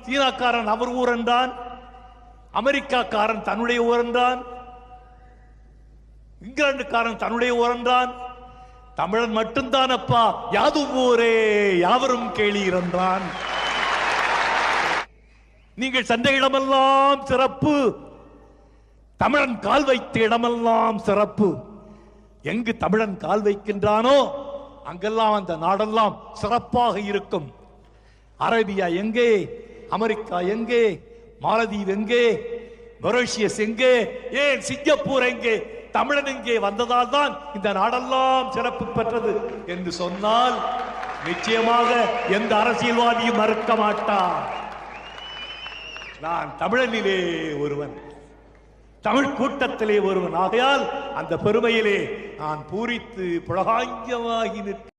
சீனாக்காரன் அவர் ஊர் என்றான், அமெரிக்காக்காரன் தன்னுடைய ஊர் என்றான், இங்கிலாந்துக்காரன் தன்னுடைய ஊர் என்றான். தமிழன் மட்டும்தான் அப்பா யாதும் ஊரே யாவரும் கேளீர் என்றான். நீங்கள் சென்ற இடமெல்லாம் சிறப்பு, தமிழன் கால் வைத்த இடமெல்லாம் சிறப்பு. எங்கு தமிழன் கால் வைக்கின்றானோ அங்கெல்லாம் அந்த நாடெல்லாம் சிறப்பாக இருக்கும். அரேபியா எங்கே, அமெரிக்கா எங்கே, மாலத்தீவு எங்கே, மொரீஷியஸ் எங்கே, ஏன் சிங்கப்பூர் எங்கே, தமிழன் எங்கே வந்ததால் தான் இந்த நாடெல்லாம் சிறப்பு பெற்றது என்று சொன்னால் நிச்சயமாக எந்த அரசியல்வாதியும் மறுக்க மாட்டார். நான் தமிழனிலே ஒருவன், தமிழ் கூட்டத்திலே ஒருவன். ஆகையால் அந்த பெருமையிலே நான் பூரித்து புலகாங்கியமாகி நிற்க